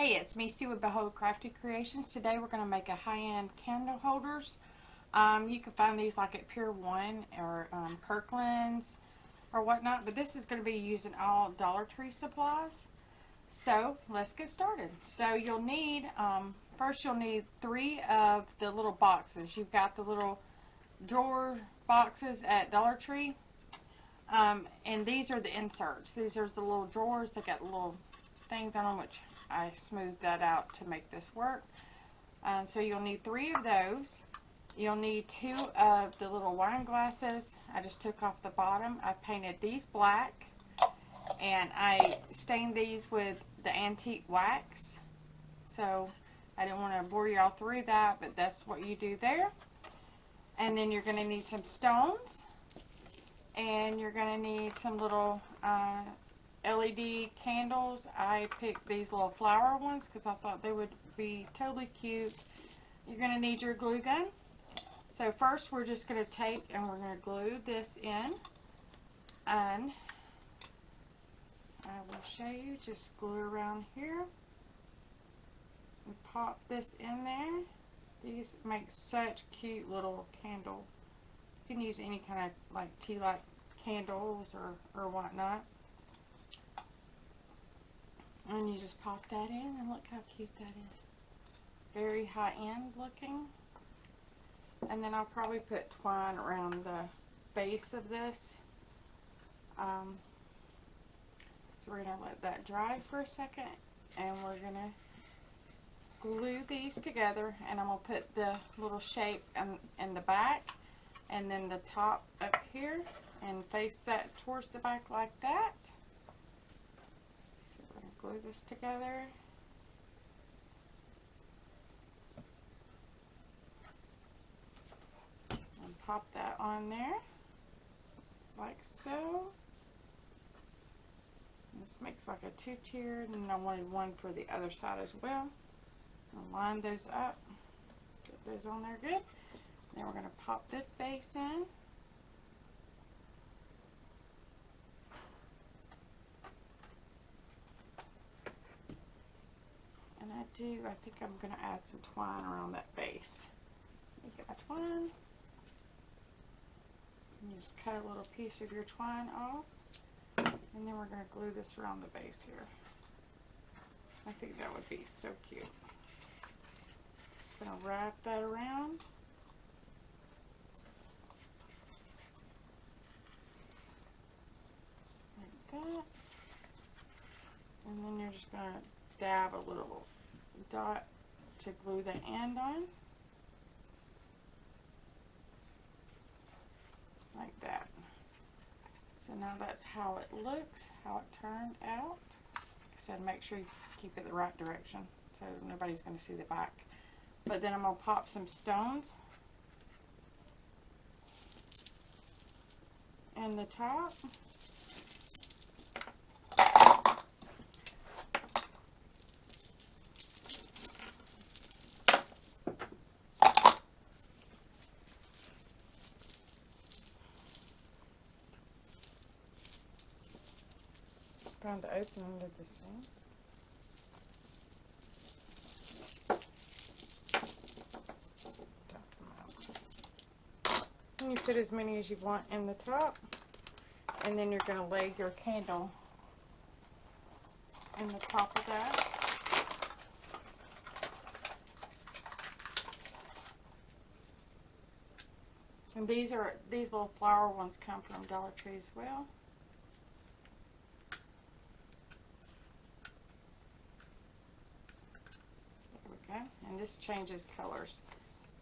Hey, it's Misty with Behold Crafty Creations. Today we're going to make a high-end candle holders. You can find these like at Pier 1 or Kirkland's or whatnot, but this is going to be using all Dollar Tree supplies. So let's get started. So you'll need, first you'll need 3 of the little boxes. You've got the little drawer boxes at Dollar Tree, and these are the inserts. These are the little drawers. They got little things on them, which I smoothed that out to make this work. So you'll need 3 of those. You'll need 2 of the little wine glasses. I just took off the bottom. I painted these black, and I stained these with the antique wax. So I didn't want to bore y'all through that, but that's what you do there. And then you're going to need some stones, and you're going to need some little LED candles. I picked these little flower ones because I thought they would be totally cute. You're going to need your glue gun. So first we're just going to take and we're going to glue this in, and I will show you. Just glue around here and pop this in there. These make such cute little candle. You can use any kind of like tea light candles or whatnot. And you just pop that in, and look how cute that is. Very high-end looking. And then I'll probably put twine around the base of this. So we're going to let that dry for a second, and we're going to glue these together, and I'm going to put the little shape in the back, and then the top up here, and face that towards the back like that. Glue this together. And pop that on there like so. This makes like a 2-tiered, and I wanted one for the other side as well. I'll line those up, get those on there good. Then we're going to pop this base in. I think I'm going to add some twine around that base. Let me get my twine. And just cut a little piece of your twine off. And then we're going to glue this around the base here. I think that would be so cute. Just going to wrap that around. Like that. And then you're just going to dab a little dot to glue the end on, like that. So now that's how it looks, how it turned out. Like I said, make sure you keep it the right direction so nobody's going to see the back. But then I'm going to pop some stones in the top. Trying to open under this thing. And you put as many as you want in the top, and then you're going to lay your candle in the top of that. And these little flower ones come from Dollar Tree as well. And this changes colors,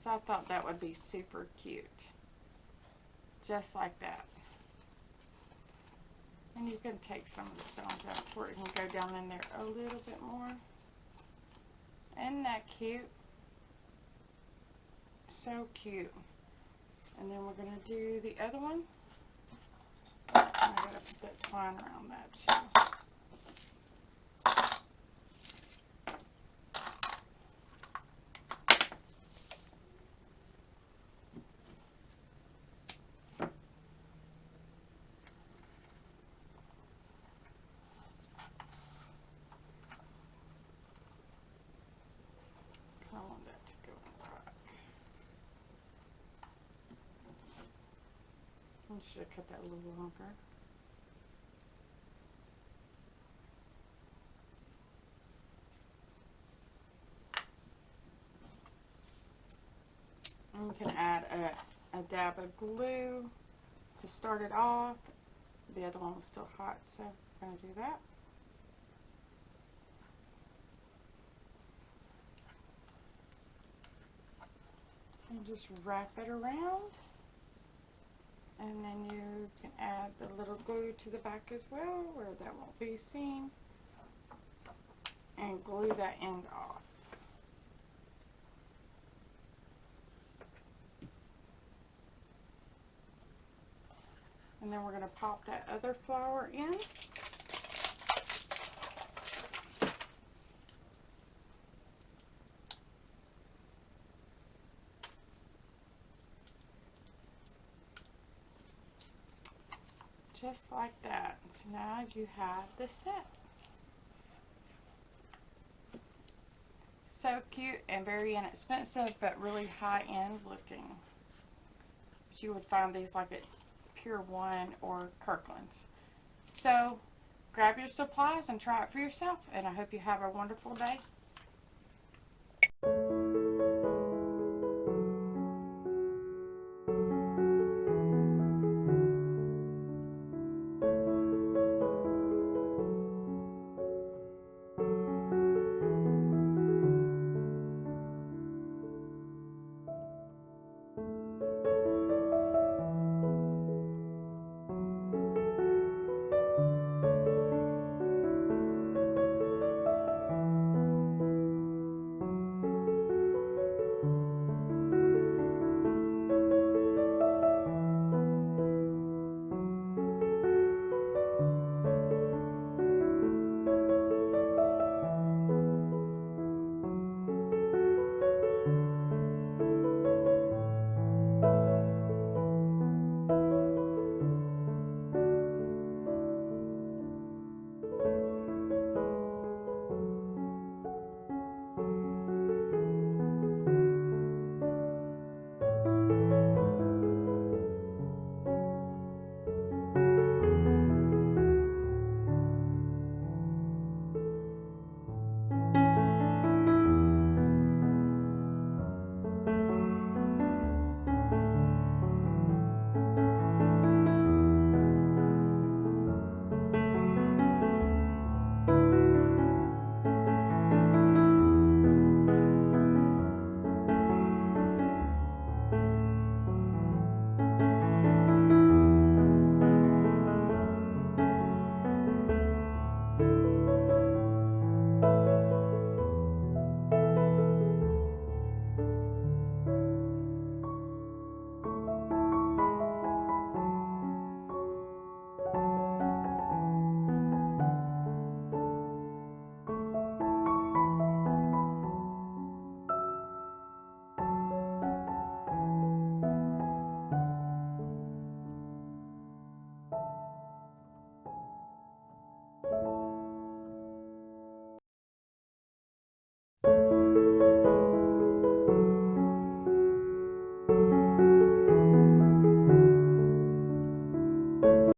so I thought that would be super cute, just like that. And you can take some of the stones out where it can go down in there a little bit more. Isn't that cute? So cute. And then we're going to do the other one. I gotta put that twine around that too. should have cut that a little longer. And we can add a dab of glue to start it off. The other one was still hot, so I'm going to do that. And just wrap it around. And then you can add the little glue to the back as well, where that won't be seen. And glue that end off. And then we're going to pop that other flower in. Just like that. So now you have the set. So cute and very inexpensive, but really high-end looking. You would find these like at Pier 1 or Kirkland's. So grab your supplies and try it for yourself, and I hope you have a wonderful day.